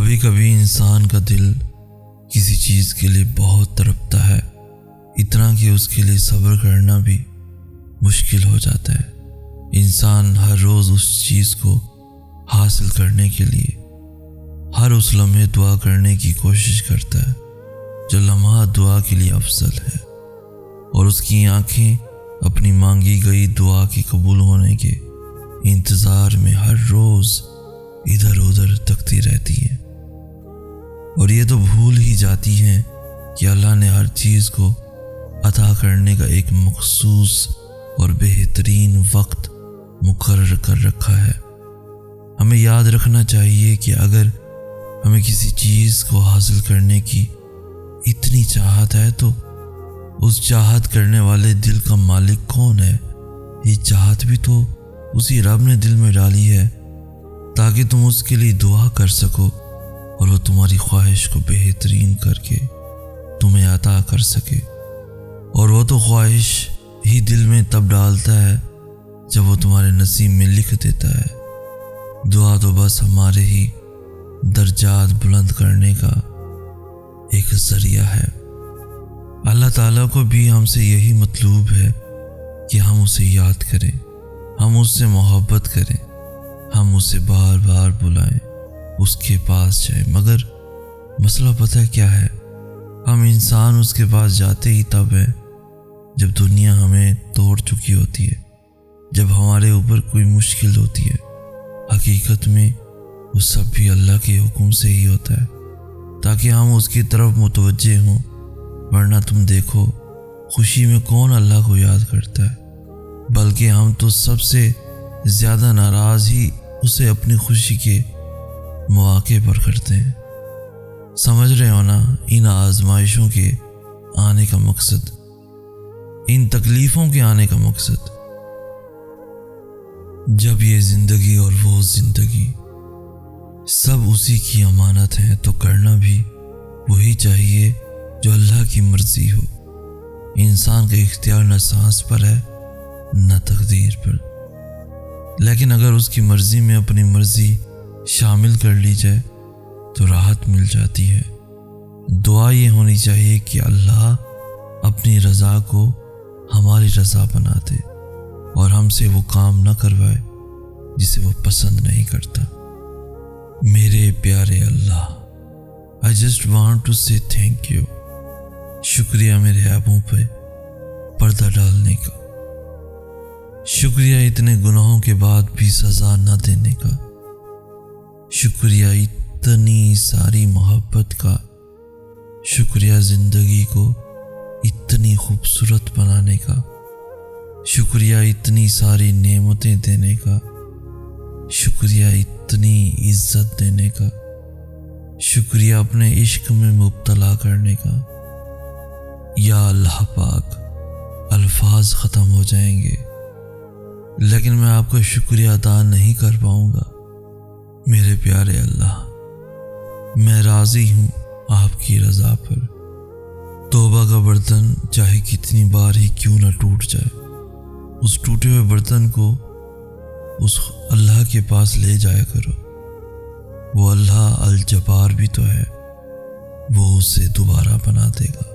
کبھی کبھی انسان کا دل کسی چیز کے لیے بہت تڑپتا ہے، اتنا کہ اس کے لیے صبر کرنا بھی مشکل ہو جاتا ہے۔ انسان ہر روز اس چیز کو حاصل کرنے کے لیے ہر اس لمحے دعا کرنے کی کوشش کرتا ہے جو لمحہ دعا کے لیے افضل ہے، اور اس کی آنکھیں اپنی مانگی گئی دعا کے قبول ہونے کے انتظار میں ہر روز ادھر ادھر تکتی رہتی ہیں، اور یہ تو بھول ہی جاتی ہیں کہ اللہ نے ہر چیز کو عطا کرنے کا ایک مخصوص اور بہترین وقت مقرر کر رکھا ہے۔ ہمیں یاد رکھنا چاہیے کہ اگر ہمیں کسی چیز کو حاصل کرنے کی اتنی چاہت ہے تو اس چاہت کرنے والے دل کا مالک کون ہے؟ یہ چاہت بھی تو اسی رب نے دل میں ڈالی ہے تاکہ تم اس کے لیے دعا کر سکو اور وہ تمہاری خواہش کو بہترین کر کے تمہیں عطا کر سکے، اور وہ تو خواہش ہی دل میں تب ڈالتا ہے جب وہ تمہارے نصیب میں لکھ دیتا ہے۔ دعا تو بس ہمارے ہی درجات بلند کرنے کا ایک ذریعہ ہے۔ اللہ تعالیٰ کو بھی ہم سے یہی مطلوب ہے کہ ہم اسے یاد کریں، ہم اس سے محبت کریں، ہم اسے بار بار بلائیں، اس کے پاس جائیں۔ مگر مسئلہ پتہ کیا ہے؟ ہم انسان اس کے پاس جاتے ہی تب ہیں جب دنیا ہمیں توڑ چکی ہوتی ہے، جب ہمارے اوپر کوئی مشکل ہوتی ہے۔ حقیقت میں وہ سب بھی اللہ کے حکم سے ہی ہوتا ہے تاکہ ہم اس کی طرف متوجہ ہوں، ورنہ تم دیکھو خوشی میں کون اللہ کو یاد کرتا ہے، بلکہ ہم تو سب سے زیادہ ناراض ہی اسے اپنی خوشی کے مواقع پر کرتے ہیں۔ سمجھ رہے ہو نا ان آزمائشوں کے آنے کا مقصد، ان تکلیفوں کے آنے کا مقصد؟ جب یہ زندگی اور وہ زندگی سب اسی کی امانت ہیں تو کرنا بھی وہی چاہیے جو اللہ کی مرضی ہو۔ انسان کا اختیار نہ سانس پر ہے نہ تقدیر پر، لیکن اگر اس کی مرضی میں اپنی مرضی شامل کر لی جائے تو راحت مل جاتی ہے۔ دعا یہ ہونی چاہیے کہ اللہ اپنی رضا کو ہماری رضا بنا دے اور ہم سے وہ کام نہ کروائے جسے وہ پسند نہیں کرتا۔ میرے پیارے اللہ، I just want to say thank you۔ شکریہ میرے عیبوں پہ پردہ ڈالنے کا، شکریہ اتنے گناہوں کے بعد بھی سزا نہ دینے کا، شکریہ اتنی ساری محبت کا، شکریہ زندگی کو اتنی خوبصورت بنانے کا، شکریہ اتنی ساری نعمتیں دینے کا، شکریہ اتنی عزت دینے کا، شکریہ اپنے عشق میں مبتلا کرنے کا۔ یا اللہ پاک، الفاظ ختم ہو جائیں گے لیکن میں آپ کا شکریہ ادا نہیں کر پاؤں گا۔ میرے پیارے اللہ، میں راضی ہوں آپ کی رضا پر۔ توبہ کا برتن چاہے کتنی بار ہی کیوں نہ ٹوٹ جائے، اس ٹوٹے ہوئے برتن کو اس اللہ کے پاس لے جایا کرو۔ وہ اللہ الجبار بھی تو ہے، وہ اسے دوبارہ بنا دے گا۔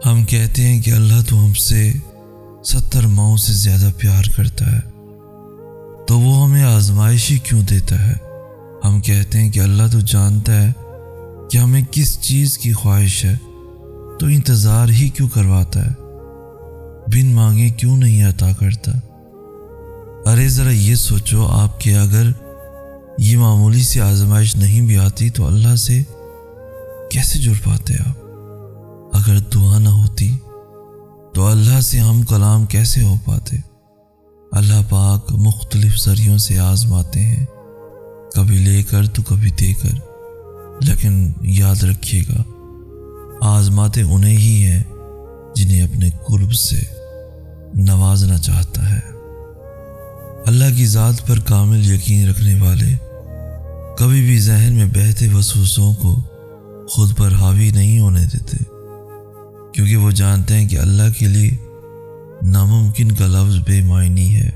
ہم کہتے ہیں کہ اللہ تو ہم سے 70 ماؤں سے زیادہ پیار کرتا ہے، تو وہ ہمیں آزمائش ہی کیوں دیتا ہے؟ ہم کہتے ہیں کہ اللہ تو جانتا ہے کہ ہمیں کس چیز کی خواہش ہے، تو انتظار ہی کیوں کرواتا ہے؟ بن مانگے کیوں نہیں عطا کرتا؟ ارے ذرا یہ سوچو آپ کہ اگر یہ معمولی سی آزمائش نہیں بھی آتی تو اللہ سے کیسے جڑ پاتے آپ؟ اگر دعا نہ ہوتی تو اللہ سے ہم کلام کیسے ہو پاتے؟ اللہ پاک مختلف ذریعوں سے آزماتے ہیں، کبھی لے کر تو کبھی دے کر، لیکن یاد رکھیے گا آزماتے انہیں ہی ہیں جنہیں اپنے قرب سے نوازنا چاہتا ہے۔ اللہ کی ذات پر کامل یقین رکھنے والے کبھی بھی ذہن میں بہتے وسوسوں کو خود پر حاوی نہیں ہونے دیتے، کیونکہ وہ جانتے ہیں کہ اللہ کے لیے ناممکن کا لفظ بے معنی ہے۔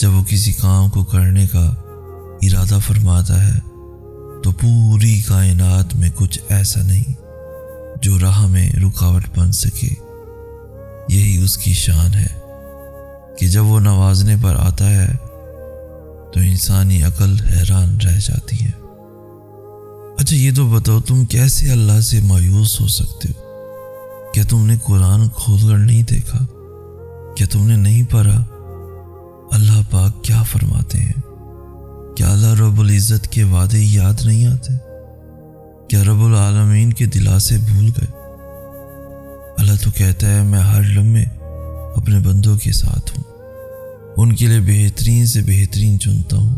جب وہ کسی کام کو کرنے کا ارادہ فرماتا ہے تو پوری کائنات میں کچھ ایسا نہیں جو راہ میں رکاوٹ بن سکے۔ یہی اس کی شان ہے کہ جب وہ نوازنے پر آتا ہے تو انسانی عقل حیران رہ جاتی ہے۔ اچھا یہ تو بتاؤ، تم کیسے اللہ سے مایوس ہو سکتے ہو؟ کیا تم نے قرآن کھول کر نہیں دیکھا؟ کیا تم نے نہیں پڑھا اللہ پاک کیا فرماتے ہیں؟ کیا اللہ رب العزت کے وعدے یاد نہیں آتے؟ کیا رب العالمین کے دلاسے بھول گئے؟ اللہ تو کہتا ہے میں ہر لمحے اپنے بندوں کے ساتھ ہوں، ان کے لیے بہترین سے بہترین چنتا ہوں۔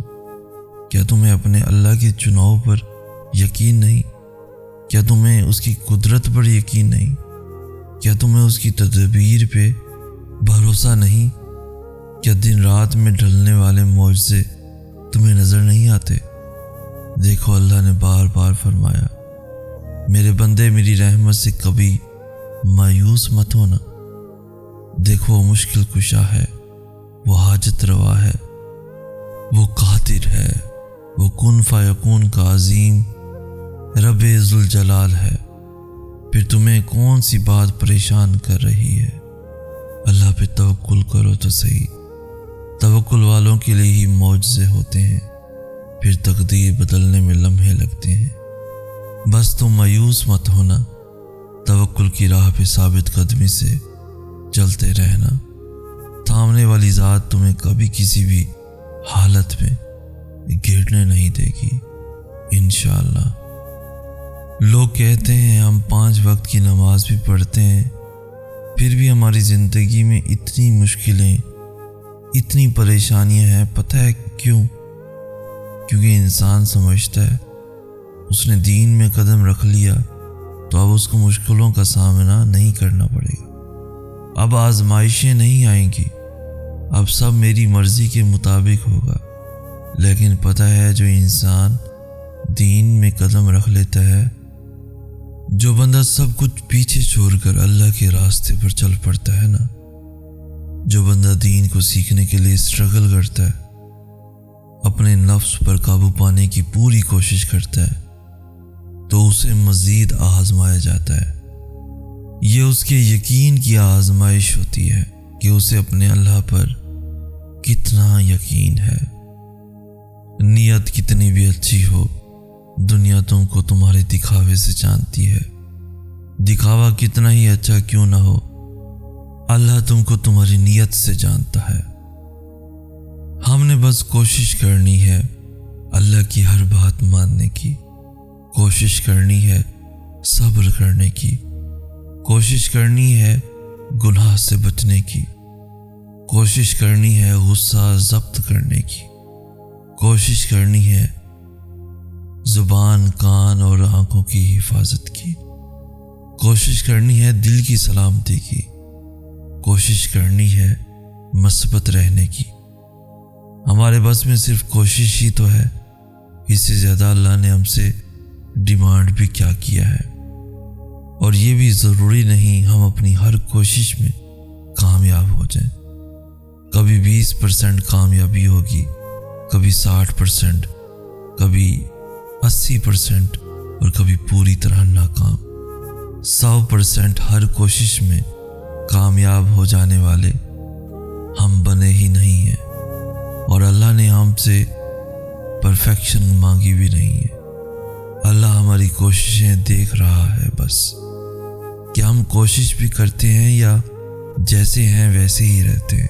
کیا تمہیں اپنے اللہ کے چناؤ پر یقین نہیں؟ کیا تمہیں اس کی قدرت پر یقین نہیں؟ کیا تمہیں اس کی تدبیر پہ بھروسہ نہیں؟ کیا دن رات میں ڈھلنے والے معجزے تمہیں نظر نہیں آتے؟ دیکھو اللہ نے بار بار فرمایا میرے بندے میری رحمت سے کبھی مایوس مت ہونا۔ دیکھو وہ مشکل کشا ہے، وہ حاجت روا ہے، وہ قادر ہے، وہ کن فیکون کا عظیم رب ذوالجلال ہے۔ پھر تمہیں کون سی بات پریشان کر رہی ہے؟ اللہ پہ توکل کرو تو صحیح۔ توکل والوں کے لیے ہی معجزے ہوتے ہیں، پھر تقدیر بدلنے میں لمحے لگتے ہیں۔ بس تم مایوس مت ہونا، توکل کی راہ پہ ثابت قدمی سے چلتے رہنا۔ تھامنے والی ذات تمہیں کبھی کسی بھی حالت میں گرنے نہیں دے گی انشاءاللہ۔ لوگ کہتے ہیں ہم 5 وقت کی نماز بھی پڑھتے ہیں، پھر بھی ہماری زندگی میں اتنی مشکلیں، اتنی پریشانیاں ہیں۔ پتہ ہے کیوں؟ کیونکہ انسان سمجھتا ہے اس نے دین میں قدم رکھ لیا تو اب اس کو مشکلوں کا سامنا نہیں کرنا پڑے گا، اب آزمائشیں نہیں آئیں گی، اب سب میری مرضی کے مطابق ہوگا۔ لیکن پتہ ہے جو انسان دین میں قدم رکھ لیتا ہے، جو بندہ سب کچھ پیچھے چھوڑ کر اللہ کے راستے پر چل پڑتا ہے نا، جو بندہ دین کو سیکھنے کے لیے اسٹرگل کرتا ہے، اپنے نفس پر قابو پانے کی پوری کوشش کرتا ہے، تو اسے مزید آزمایا جاتا ہے۔ یہ اس کے یقین کی آزمائش ہوتی ہے کہ اسے اپنے اللہ پر کتنا یقین ہے۔ نیت کتنی بھی اچھی ہو، دنیا تم کو تمہارے دکھاوے سے جانتی ہے۔ دکھاوا کتنا ہی اچھا کیوں نہ ہو، اللہ تم کو تمہاری نیت سے جانتا ہے۔ ہم نے بس کوشش کرنی ہے اللہ کی ہر بات ماننے کی، کوشش کرنی ہے صبر کرنے کی، کوشش کرنی ہے گناہ سے بچنے کی، کوشش کرنی ہے غصہ ضبط کرنے کی، کوشش کرنی ہے زبان، کان اور آنکھوں کی حفاظت کی، کوشش کرنی ہے دل کی سلامتی کی، کوشش کرنی ہے مثبت رہنے کی۔ ہمارے بس میں صرف کوشش ہی تو ہے، اس سے زیادہ اللہ نے ہم سے ڈیمانڈ بھی کیا کیا ہے۔ اور یہ بھی ضروری نہیں ہم اپنی ہر کوشش میں کامیاب ہو جائیں۔ کبھی 20% کامیابی ہوگی، کبھی 60%، کبھی 80% اور کبھی پوری طرح ناکام۔ 100% ہر کوشش میں کامیاب ہو جانے والے ہم بنے ہی نہیں ہیں، اور اللہ نے ہم سے پرفیکشن مانگی بھی نہیں ہے۔ اللہ ہماری کوششیں دیکھ رہا ہے بس، کہ ہم کوشش بھی کرتے ہیں یا جیسے ہیں ویسے ہی رہتے ہیں۔